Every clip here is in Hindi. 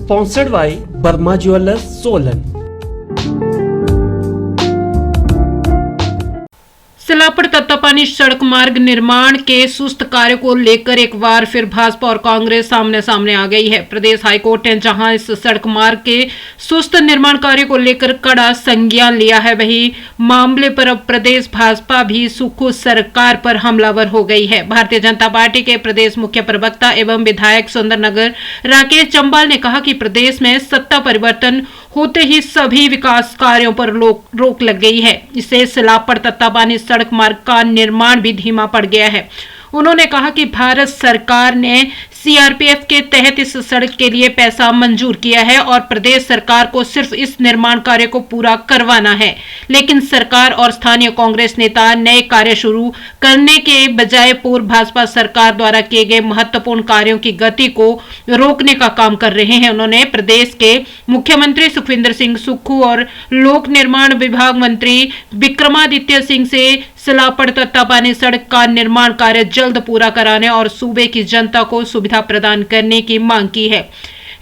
Sponsored by Burma Jewelers, Solan। सिलापड़ Tattapani सड़क मार्ग निर्माण के सुस्त कार्य को लेकर एक बार फिर भाजपा और कांग्रेस सामने सामने आ गई है। प्रदेश हाईकोर्ट ने जहां इस सड़क मार्ग के सुस्त निर्माण कार्य को लेकर कड़ा संज्ञान लिया है, वहीं मामले पर अब प्रदेश भाजपा भी सुक्खू सरकार पर हमलावर हो गई है। भारतीय जनता पार्टी के प्रदेश मुख्य प्रवक्ता एवं विधायक सुंदरनगर राकेश चंबाल ने कहा कि प्रदेश में सत्ता परिवर्तन होते ही सभी विकास कार्यों पर रोक लग गई है। इससे सिलापड़ तत्तापानी सड़क मार्ग का निर्माण भी धीमा पड़ गया है। उन्होंने कहा कि भारत सरकार ने सीआरपीएफ के तहत इस सड़क के लिए पैसा मंजूर किया है और प्रदेश सरकार को सिर्फ इस निर्माण कार्य को पूरा करवाना है, लेकिन सरकार और स्थानीय कांग्रेस नेता नए कार्य शुरू करने के बजाय पूर्व भाजपा सरकार द्वारा किए गए महत्वपूर्ण कार्यों की गति को रोकने का काम कर रहे हैं। उन्होंने प्रदेश के मुख्यमंत्री सुखविंदर सिंह सुक्खू और लोक निर्माण विभाग मंत्री विक्रमादित्य सिंह से सिलापड़ तत्तापानी सड़क का निर्माण कार्य जल्द पूरा कराने और सूबे की जनता को सुविधा प्रदान करने की मांग की है।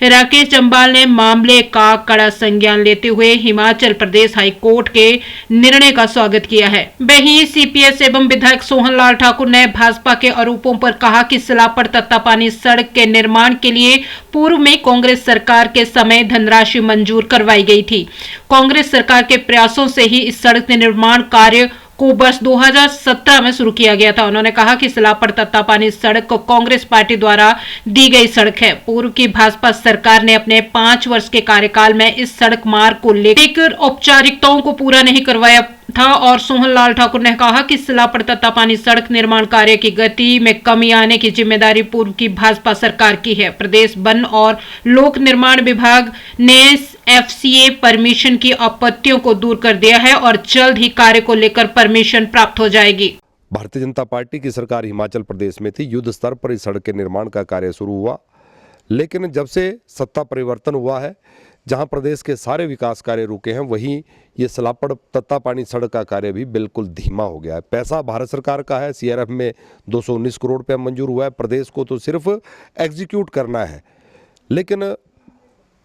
राकेश चंबाल ने मामले का कड़ा संज्ञान लेते हुए हिमाचल प्रदेश हाई कोर्ट के निर्णय का स्वागत किया है। वहीं सीपीएस एवं विधायक सोहनलाल ठाकुर ने भाजपा के आरोपों पर कहा कि सिलापड़ तत्तापानी सड़क के निर्माण के लिए पूर्व में कांग्रेस सरकार के समय धनराशि मंजूर करवाई गई थी। कांग्रेस सरकार के प्रयासों से ही इस सड़क निर्माण कार्य को वर्ष 2017 में शुरू किया गया था। उन्होंने कहा कि सिलापड़ तत्तापानी सड़क को कांग्रेस पार्टी द्वारा दी गई सड़क है। पूर्व की भाजपा सरकार ने अपने 5 वर्ष के कार्यकाल में इस सड़क मार्ग को लेकर औपचारिकताओं को पूरा नहीं करवाया था और सोहनलाल ठाकुर ने कहा कि सिलापड़ तत्तापानी सड़क निर्माण कार्य की गति में कमी आने की जिम्मेदारी पूर्व की भाजपा सरकार की है। प्रदेश वन और लोक निर्माण विभाग ने एफसीए परमिशन की आपत्तियों को दूर कर दिया है और जल्द ही कार्य को लेकर परमिशन प्राप्त हो जाएगी। भारतीय जनता पार्टी की सरकार हिमाचल प्रदेश में थी, युद्ध स्तर पर इस सड़क के निर्माण का कार्य शुरू हुआ, लेकिन जब से सत्ता परिवर्तन हुआ है, जहां प्रदेश के सारे विकास कार्य रुके हैं, वहीं ये सिलापड़ तत्तापानी सड़क का कार्य भी बिल्कुल धीमा हो गया है। पैसा भारत सरकार का है, सीआरएफ में 219 करोड़ रुपया मंजूर हुआ है, प्रदेश को तो सिर्फ एग्जीक्यूट करना है, लेकिन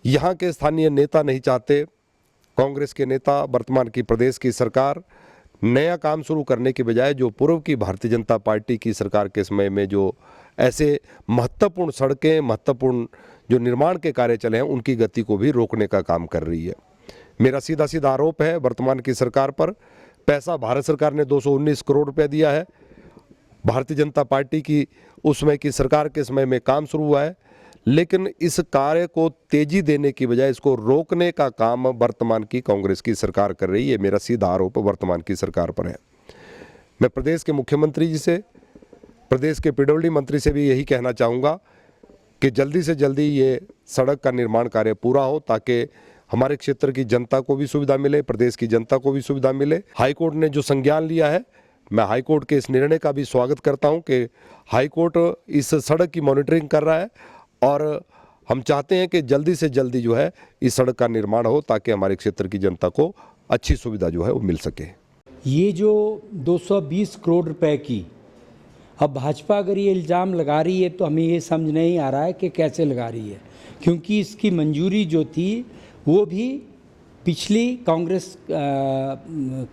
यहाँ के स्थानीय नेता नहीं चाहते। कांग्रेस के नेता, वर्तमान की प्रदेश की सरकार नया काम शुरू करने के बजाय जो पूर्व की भारतीय जनता पार्टी की सरकार के समय में जो ऐसे महत्वपूर्ण सड़कें, महत्वपूर्ण जो निर्माण के कार्य चले हैं, उनकी गति को भी रोकने का काम कर रही है। मेरा सीधा सीधा आरोप है वर्तमान की सरकार पर। पैसा भारत सरकार ने 219 करोड़ रुपया दिया है। भारतीय जनता पार्टी की उस समय की सरकार के समय में काम शुरू हुआ है, लेकिन इस कार्य को तेजी देने की बजाय इसको रोकने का काम वर्तमान की कांग्रेस की सरकार कर रही है। मेरा सीधा आरोप वर्तमान की सरकार पर है। मैं प्रदेश के मुख्यमंत्री जी से, प्रदेश के पीडब्ल्यूडी मंत्री से भी यही कहना चाहूँगा कि जल्दी से जल्दी ये सड़क का निर्माण कार्य पूरा हो, ताकि हमारे क्षेत्र की जनता को भी सुविधा मिले, प्रदेश की जनता को भी सुविधा मिले। हाईकोर्ट ने जो संज्ञान लिया है, मैं हाईकोर्ट के इस निर्णय का भी स्वागत करता हूं कि हाईकोर्ट इस सड़क की मॉनिटरिंग कर रहा है और हम चाहते हैं कि जल्दी से जल्दी जो है इस सड़क का निर्माण हो, ताकि हमारे क्षेत्र की जनता को अच्छी सुविधा जो है वो मिल सके। ये जो 220 करोड़ रुपए की अब भाजपा अगर ये इल्ज़ाम लगा रही है तो हमें ये समझ नहीं आ रहा है कि कैसे लगा रही है, क्योंकि इसकी मंजूरी जो थी वो भी पिछली कांग्रेस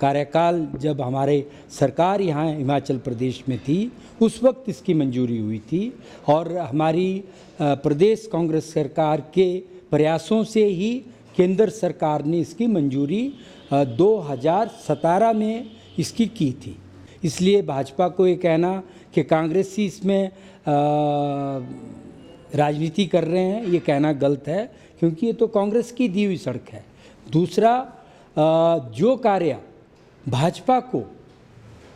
कार्यकाल जब हमारे सरकार यहाँ हिमाचल प्रदेश में थी, उस वक्त इसकी मंजूरी हुई थी और हमारी प्रदेश कांग्रेस सरकार के प्रयासों से ही केंद्र सरकार ने इसकी मंजूरी 2017 में इसकी की थी। इसलिए भाजपा को ये कहना कि कांग्रेसी इसमें राजनीति कर रहे हैं, ये कहना गलत है, क्योंकि ये तो कांग्रेस की दी हुई सड़क है। दूसरा, जो कार्य भाजपा को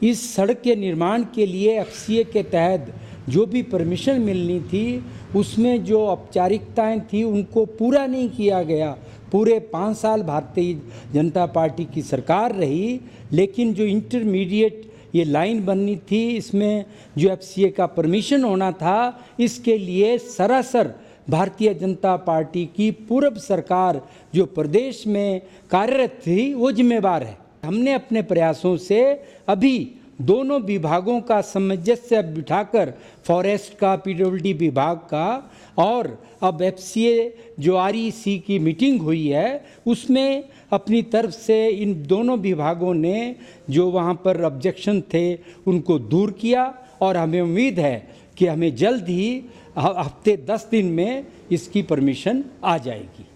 इस सड़क के निर्माण के लिए एफसीए के तहत जो भी परमिशन मिलनी थी, उसमें जो औपचारिकताएं थी उनको पूरा नहीं किया गया। पूरे 5 साल भारतीय जनता पार्टी की सरकार रही, लेकिन जो इंटरमीडिएट ये लाइन बननी थी, इसमें जो एफसीए का परमिशन होना था, इसके लिए सरासर भारतीय जनता पार्टी की पूर्व सरकार जो प्रदेश में कार्यरत थी वो जिम्मेवार है। हमने अपने प्रयासों से अभी दोनों विभागों का सामंजस्य बिठाकर, फॉरेस्ट का, पीडब्ल्यूडी विभाग का, और अब एफसीए जो आरईसी की मीटिंग हुई है उसमें अपनी तरफ से इन दोनों विभागों ने जो वहाँ पर ऑब्जेक्शन थे उनको दूर किया, और हमें उम्मीद है कि हमें जल्द ही हफ्ते 10 दिन में इसकी परमिशन आ जाएगी।